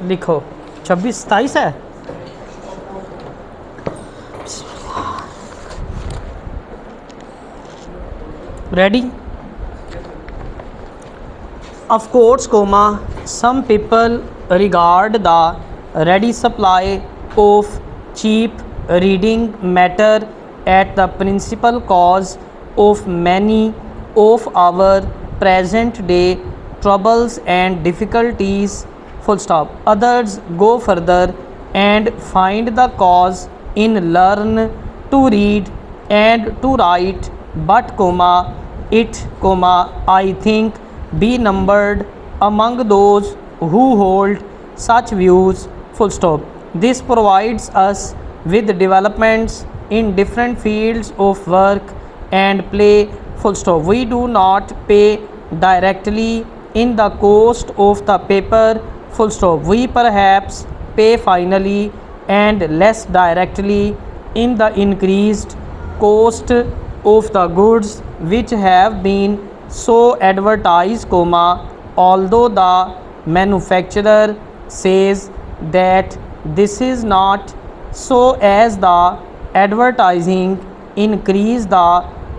लिखो 26 27 है। Ready? Of course, some people regard the ready supply of cheap reading matter as the principal cause of many of our present day troubles and difficulties. Full stop. Others go further and find the cause in learn to read and to write, but it, I think, be numbered among those who hold such views. Full stop. This provides us with developments in different fields of work and play. Full stop. We do not pay directly in the cost of the paper. Full stop. We perhaps pay finally and less directly in the increased cost of the goods which have been so advertised, although the manufacturer says that this is not so, as the advertising increase the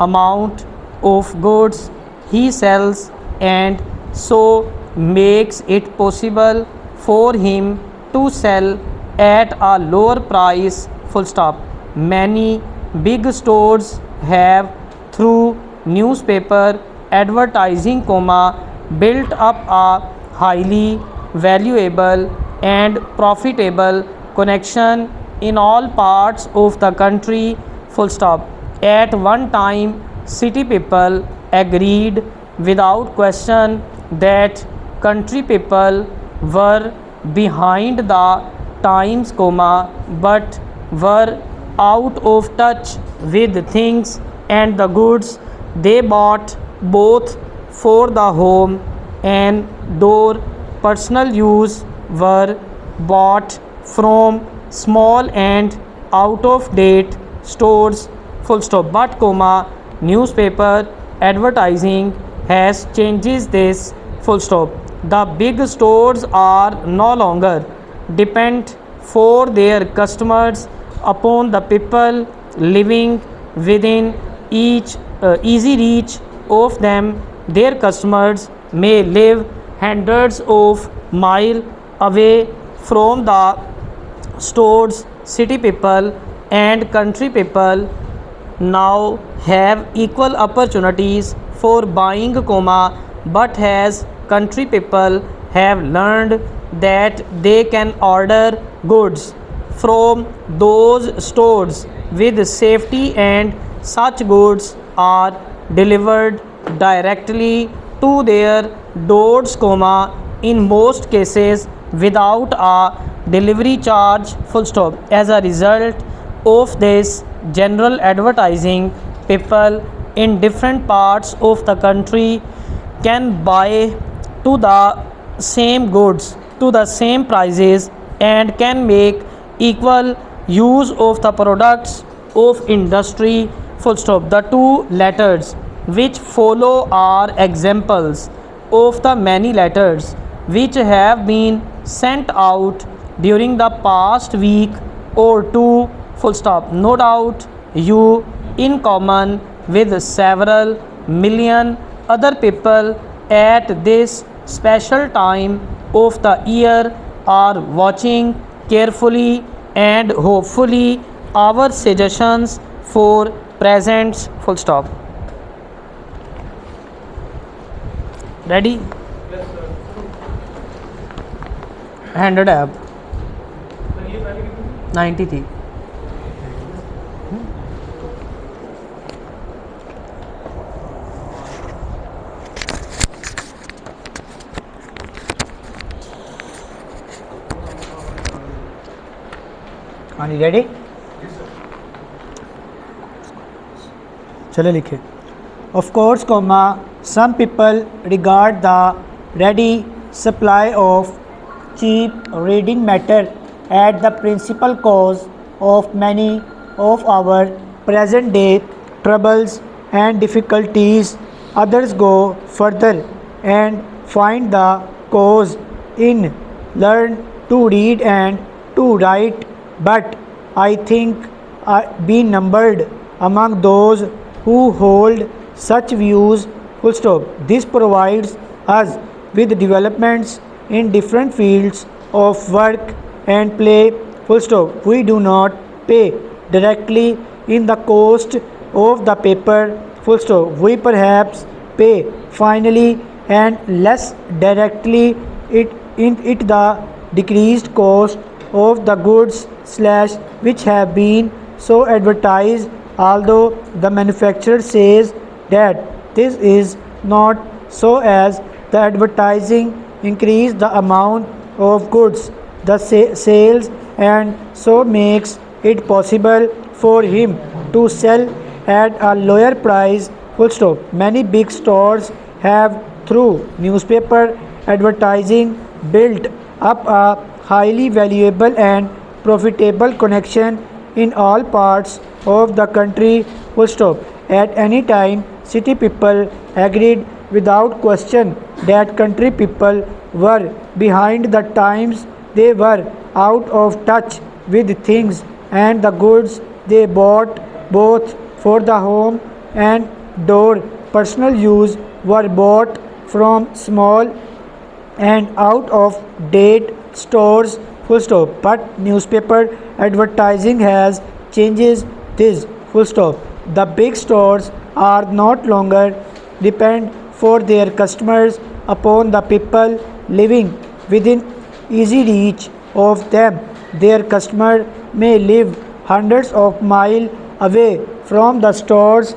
amount of goods he sells and so makes it possible for him to sell at a lower price. Full stop. Many big stores have, through newspaper advertising, built up a highly valuable and profitable connection in all parts of the country. Full stop. At one time, city people agreed without question that country people were behind the times, but were out of touch with things and the goods they bought, both for the home and door personal use, were bought from small and out of date stores. Full stop. But newspaper advertising has changes this. Full stop. The big stores are no longer depend for their customers upon the people living within easy reach of them. Their customers may live hundreds of miles away from the stores. City people and country people now have equal opportunities for buying, but has country people have learned that they can order goods from those stores with safety, and such goods are delivered directly to their doors, in most cases without a delivery charge. Full stop. As a result of this general advertising, people in different parts of the country can buy to the same goods to the same prices and can make equal use of the products of industry. Full stop. The two letters which follow are examples of the many letters which have been sent out during the past week or two. Full stop. No doubt you, in common with several million other people at this special time of the year, are watching carefully and hopefully our suggestions for presents. Full stop. Ready? Handed up 90 थी. हाँ जी, ready? चले लिखे. Of course, some people regard the ready supply of cheap reading matter as the principal cause of many of our present day troubles and difficulties. Others go further and find the cause in learn to read and to write, but I think be numbered among those who hold such views. Full stop. This provides us with developments in different fields of work and play. Full stop. We do not pay directly in the cost of the paper. Full stop. We perhaps pay finally and less directly it the decreased cost of the goods slash which have been so advertised, although the manufacturer says that this is not so, as the advertising increase the amount of goods the sales and so makes it possible for him to sell at a lower price. Full stop. Many big stores have through newspaper advertising built up a highly valuable and profitable connection in all parts of the country. Full stop. At any time, city people agreed without question that country people were behind the times. They were out of touch with things and the goods they bought, both for the home and door personal use, were bought from small and out of date stores. Full stop. But newspaper advertising has changes this. Full stop. The big stores are not longer depend for their customers upon the people living within easy reach of them. Their customer may live hundreds of miles away from the stores.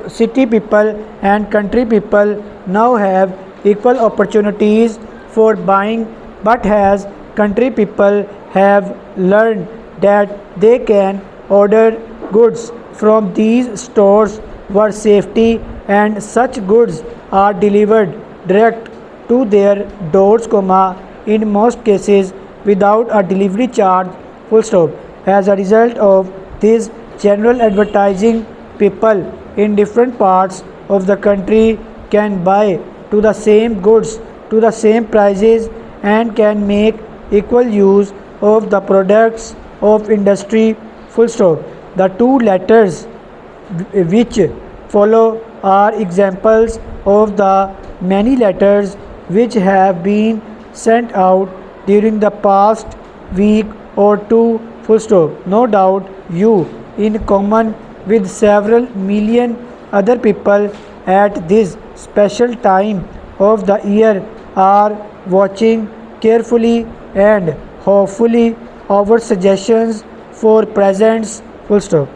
City people and country people now have equal opportunities for buying, but as country people have learned that they can order goods from these stores for safety, and such goods are delivered direct to their doors, in most cases without a delivery charge. Full stop. As a result of this general advertising, people in different parts of the country can buy to the same goods to the same prices and can make equal use of the products of industry. Full stop. The two letters which follow are examples of the many letters which have been sent out during the past week or two. Full stop. No doubt you, in common with several million other people at this special time of the year, are watching carefully and hopefully our suggestions for presents. Full stop.